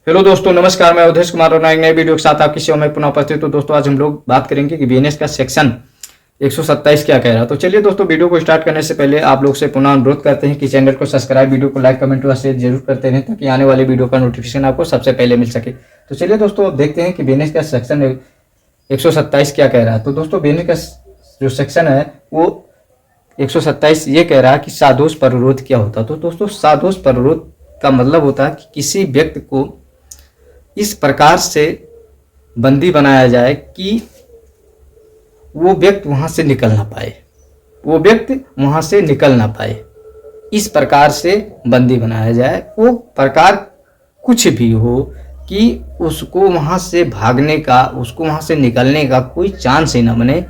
Hello दोस्तों, नमस्कार। मैं अवधेश कुमार और एक नए वीडियो के साथ आपकी सेवा में पुनः उपस्थित हूँ। दोस्तों, आज हम लोग बात करेंगे कि बीएनएस का सेक्शन 127 क्या कह रहा है। तो चलिए दोस्तों, वीडियो को स्टार्ट करने से पहले आप लोग से पुनः अनुरोध करते हैं कि चैनल को सब्सक्राइब, वीडियो को लाइक, कमेंट व शेयर जरूर करते रहें ताकि आने वाले वीडियो का नोटिफिकेशन आपको सबसे पहले मिल सके। तो चलिए दोस्तों, अब देखते हैं कि बीएनएस का सेक्शन 127 क्या कह रहा है। तो दोस्तों, बीएनएस का जो सेक्शन है वो 127 ये कह रहा है कि सादोष परिरोध क्या होता है। तो दोस्तों, सादोष परिरोध का मतलब होता है कि किसी व्यक्ति को इस प्रकार से बंदी बनाया जाए कि वो व्यक्ति वहां से निकल ना पाए, वो व्यक्ति वहां से निकल ना पाए। इस प्रकार से बंदी बनाया जाए, वो प्रकार कुछ भी हो कि उसको वहां से भागने का, उसको वहां से निकलने का कोई चांस ही ना बने।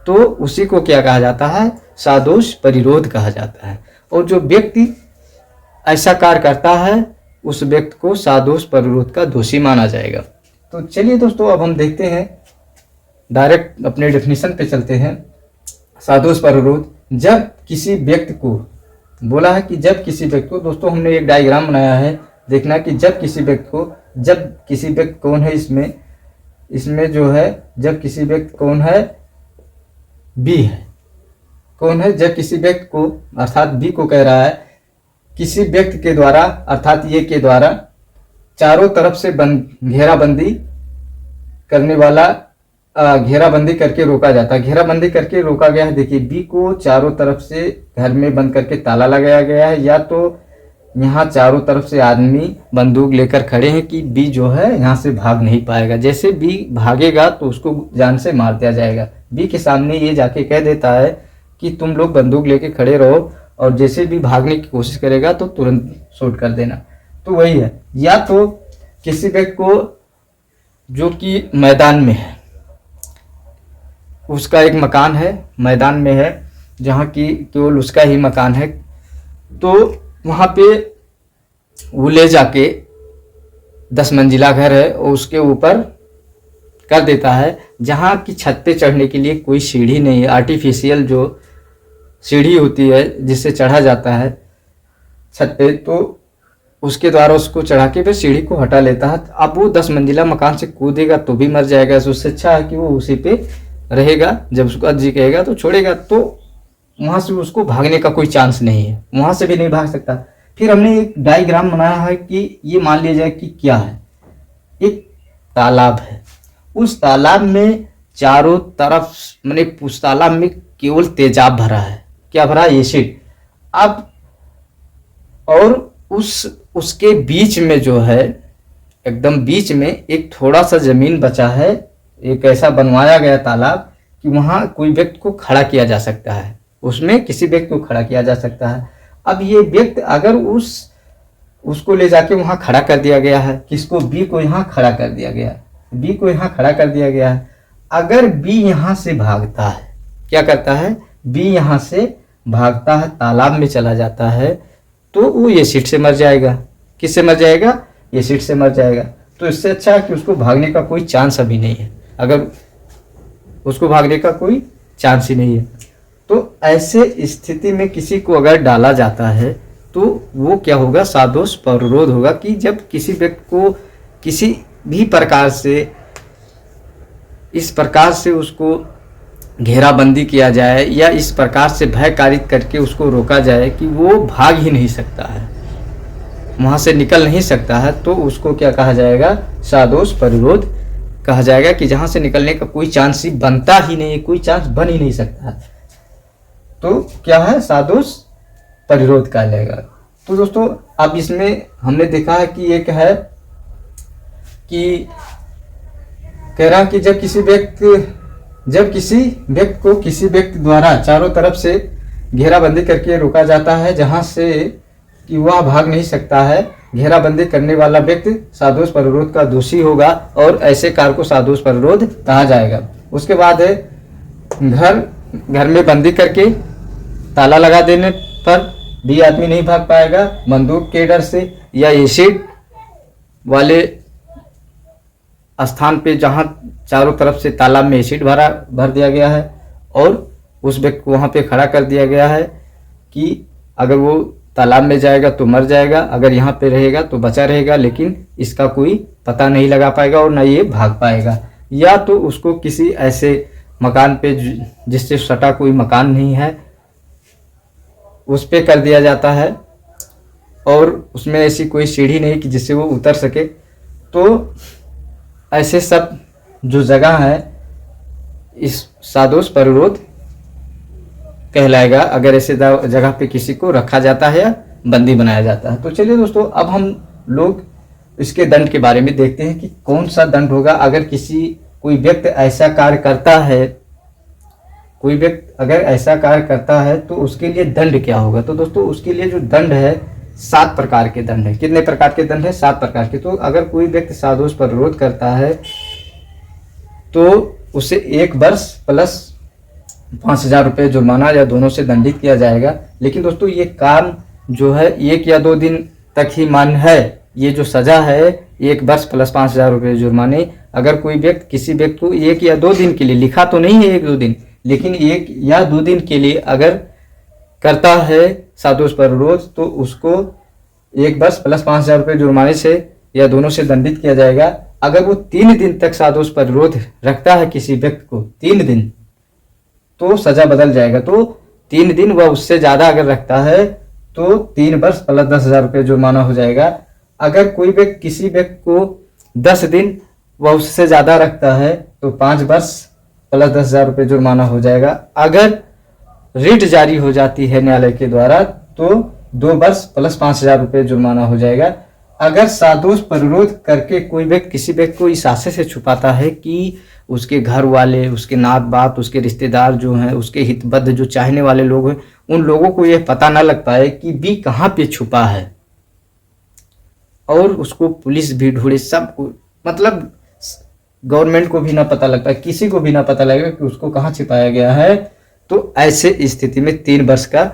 तो उसी को क्या कहा जाता है? सादोष परिरोध कहा जाता है। और जो व्यक्ति ऐसा कार्य करता है उस व्यक्ति को सादोष परिरोध का दोषी माना जाएगा। तो चलिए दोस्तों, अब हम देखते हैं, डायरेक्ट अपने डेफिनेशन पे चलते हैं। सादोष परिरोध, जब किसी व्यक्ति को, बोला है कि जब किसी व्यक्ति को, दोस्तों हमने एक डायग्राम बनाया है, देखना कि जब किसी व्यक्ति को, जब किसी व्यक्ति कौन है, इसमें जो है जब किसी व्यक्ति कौन है, बी है। कौन है? जब किसी व्यक्ति को, अर्थात बी को कह रहा है, किसी व्यक्ति के द्वारा, अर्थात ये के द्वारा चारों तरफ से घेराबंदी करने वाला, घेराबंदी करके रोका जाता है। घेराबंदी करके रोका गया है। देखिए, बी को चारों तरफ से घर में बंद करके ताला लगाया गया है, या तो यहाँ चारों तरफ से आदमी बंदूक लेकर खड़े हैं कि बी जो है यहाँ से भाग नहीं पाएगा। जैसे बी भागेगा तो उसको जान से मार दिया जाएगा। बी के सामने ये जाके कह देता है कि तुम लोग बंदूक लेके खड़े रहो और जैसे भी भागने की कोशिश करेगा तो तुरंत शूट कर देना। तो वही है। या तो किसी व्यक्ति को जो कि मैदान में है, उसका एक मकान है, मैदान में है, जहाँ की केवल उसका ही मकान है, तो वहाँ पे वो ले जाके 10 मंजिला घर है और उसके ऊपर कर देता है, जहाँ की छत पे चढ़ने के लिए कोई सीढ़ी नहीं है। आर्टिफिशियल जो सीढ़ी होती है जिससे चढ़ा जाता है छत पे, तो उसके द्वारा उसको चढ़ा के फिर सीढ़ी को हटा लेता है। अब वो 10 मंजिला मकान से कूदेगा तो भी मर जाएगा। उससे अच्छा है कि वो उसी पे रहेगा, जब उसको अज्जी कहेगा तो छोड़ेगा। तो वहां से उसको भागने का कोई चांस नहीं है, वहां से भी नहीं भाग सकता। फिर हमने एक डायग्राम बनाया है कि ये मान लिया जाए कि क्या है, एक तालाब है। उस तालाब में चारों तरफ, मैंने उस तालाब में केवल तेजाब भरा है। क्या भरा? एसिड। अब और उसके बीच में जो है, एकदम बीच में एक थोड़ा सा जमीन बचा है। एक ऐसा बनवाया गया तालाब कि वहां कोई व्यक्ति को खड़ा किया जा सकता है, उसमें किसी व्यक्ति को खड़ा किया जा सकता है। अब ये व्यक्ति अगर उसको ले जाके वहां खड़ा कर दिया गया है, किसको? बी को यहाँ खड़ा कर दिया गया है। बी को यहाँ खड़ा कर दिया गया है। अगर बी यहाँ से भागता है, क्या करता है? बी यहाँ से भागता है, तालाब में चला जाता है, तो वो एसिड से मर जाएगा। किससे मर जाएगा? एसिड से मर जाएगा। तो इससे अच्छा है कि उसको भागने का कोई चांस अभी नहीं है, अगर उसको भागने का कोई चांस ही नहीं है। तो ऐसे स्थिति में किसी को अगर डाला जाता है तो वो क्या होगा? सादोष परिरोध होगा। कि जब किसी व्यक्ति को किसी भी प्रकार से, इस प्रकार से उसको घेराबंदी किया जाए या इस प्रकार से भय कारित करके उसको रोका जाए कि वो भाग ही नहीं सकता है, वहां से निकल नहीं सकता है, तो उसको क्या कहा जाएगा? सादोष परिरोध कहा जाएगा। कि जहां से निकलने का कोई चांस ही बनता ही नहीं है, कोई चांस बन ही नहीं सकता है, तो क्या है? सादोष परिरोध कहा जाएगा। तो दोस्तों, अब इसमें हमने देखा है कि एक है कि कह रहा कि जब किसी व्यक्ति को किसी व्यक्ति द्वारा चारों तरफ से घेराबंदी करके रोका जाता है, जहां से कि वह भाग नहीं सकता है, घेराबंदी करने वाला व्यक्ति सादोष परिरोध का दोषी होगा और ऐसे कार्य को सादोष परिरोध कहा जाएगा। उसके बाद है घर में बंदी करके ताला लगा देने पर भी आदमी नहीं भाग पाएगा बंदूक के डर से, या एसिड वाले स्थान पे जहां चारों तरफ से तालाब में एसिड भर दिया गया है और उस व्यक्ति को वहां पे खड़ा कर दिया गया है कि अगर वो तालाब में जाएगा तो मर जाएगा, अगर यहाँ पे रहेगा तो बचा रहेगा, लेकिन इसका कोई पता नहीं लगा पाएगा और ना ये भाग पाएगा। या तो उसको किसी ऐसे मकान पे जिससे सटा कोई मकान नहीं है उस पे कर दिया जाता है और उसमें ऐसी कोई सीढ़ी नहीं कि जिससे वो उतर सके। तो ऐसे सब जो जगह है इस सादोष परिरोध कहलाएगा अगर ऐसे जगह पे किसी को रखा जाता है या बंदी बनाया जाता है। तो चलिए दोस्तों, अब हम लोग इसके दंड के बारे में देखते हैं कि कौन सा दंड होगा अगर कोई व्यक्ति ऐसा कार्य करता है, कोई व्यक्ति अगर ऐसा कार्य करता है तो उसके लिए दंड क्या होगा। तो दोस्तों, उसके लिए जो दंड है 7 प्रकार के दंड है। कितने प्रकार के दंड है? 7 प्रकार के। तो अगर कोई व्यक्ति सादोष परिरोध करता है तो उसे 1 वर्ष प्लस 5,000 रुपये जुर्माना या दोनों से दंडित किया जाएगा। लेकिन दोस्तों, ये काम जो है 1 या 2 दिन तक ही मान्य है। ये जो सजा है 1 वर्ष प्लस 5,000 रुपये जुर्माने, अगर कोई व्यक्ति किसी व्यक्ति को 1 या 2 दिन के लिए, लिखा तो नहीं है 1-2 दिन, लेकिन 1 या 2 दिन के लिए अगर करता है सादोष परिरोध तो उसको 1 वर्ष प्लस 5,000 रुपये जुर्माने से या दोनों से दंडित किया जाएगा। अगर वो 3 दिन तक सादोष परिरोध रखता है किसी व्यक्ति को, 3 दिन, तो सजा बदल जाएगा। तो 3 दिन व उससे ज्यादा अगर रखता है तो 3 वर्ष प्लस 10,000 रुपये जुर्माना हो जाएगा। अगर कोई व्यक्ति किसी व्यक्ति को 10 दिन व उससे ज्यादा रखता है तो 5 वर्ष प्लस 10,000 रुपये जुर्माना हो जाएगा। अगर रिट जारी हो जाती है न्यायालय के द्वारा तो 2 वर्ष प्लस 5,000 रुपये जुर्माना हो जाएगा। अगर सादोष परिरोध करके कोई व्यक्ति किसी व्यक्ति को इस आशय से छुपाता है कि उसके घर वाले, उसके नात बात, उसके रिश्तेदार जो हैं, उसके हितबद्ध जो चाहने वाले लोग हैं, उन लोगों को यह पता ना लग पाए कि बी कहाँ पे छुपा है और उसको पुलिस भी ढूंढे, सबको, मतलब गवर्नमेंट को भी ना पता लगता है, किसी को भी ना पता लगेगा कि उसको कहाँ छिपाया गया है, तो ऐसे स्थिति में 3 वर्ष का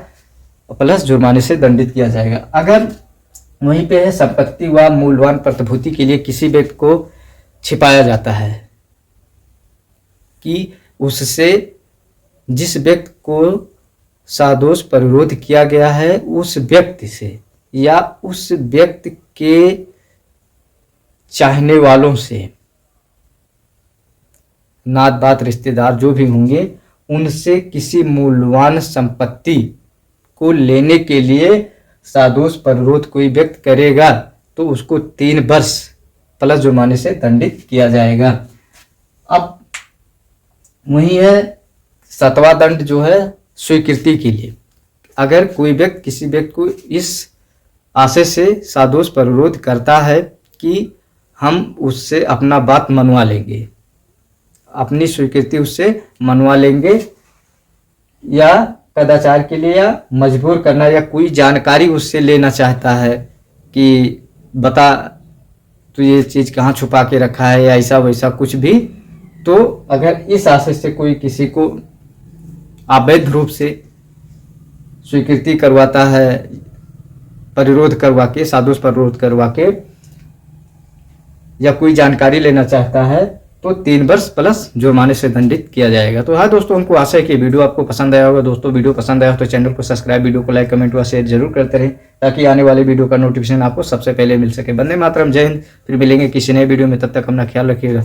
प्लस जुर्माने से दंडित किया जाएगा। अगर वहीं पे है संपत्ति व मूल्यवान प्रतिभूति के लिए किसी व्यक्ति को छिपाया जाता है कि उससे, जिस व्यक्ति को सादोष परिरोध किया गया है उस व्यक्ति से या उस व्यक्ति के चाहने वालों से, नात बात रिश्तेदार जो भी होंगे, उनसे किसी मूल्यवान संपत्ति को लेने के लिए सादोष परिरोध कोई व्यक्ति करेगा तो उसको 3 वर्ष प्लस जुर्माने से दंडित किया जाएगा। अब वही है 7वां दंड जो है स्वीकृति के लिए। अगर कोई व्यक्ति किसी व्यक्ति को इस आशय से सादोष परिरोध करता है कि हम उससे अपना बात मनवा लेंगे, अपनी स्वीकृति उससे मनवा लेंगे, या कदाचार के लिए या मजबूर करना, या कोई जानकारी उससे लेना चाहता है कि बता तो ये चीज़ कहाँ छुपा के रखा है या ऐसा वैसा कुछ भी, तो अगर इस आशय से कोई किसी को अवैध रूप से स्वीकृति करवाता है, परिरोध करवा के, सादोष परिरोध करवा के, या कोई जानकारी लेना चाहता है तो 3 वर्ष प्लस जुर्माने से दंडित किया जाएगा। तो हाँ दोस्तों, हमको आशा है कि वीडियो आपको पसंद आया होगा। दोस्तों, वीडियो पसंद आया हो तो चैनल को सब्सक्राइब, वीडियो को लाइक, कमेंट व शेयर जरूर करते रहें ताकि आने वाले वीडियो का नोटिफिकेशन आपको सबसे पहले मिल सके। वंदे मातरम, जय हिंद। फिर मिलेंगे किसी नए वीडियो में, तब तक अपना ख्याल रखिएगा।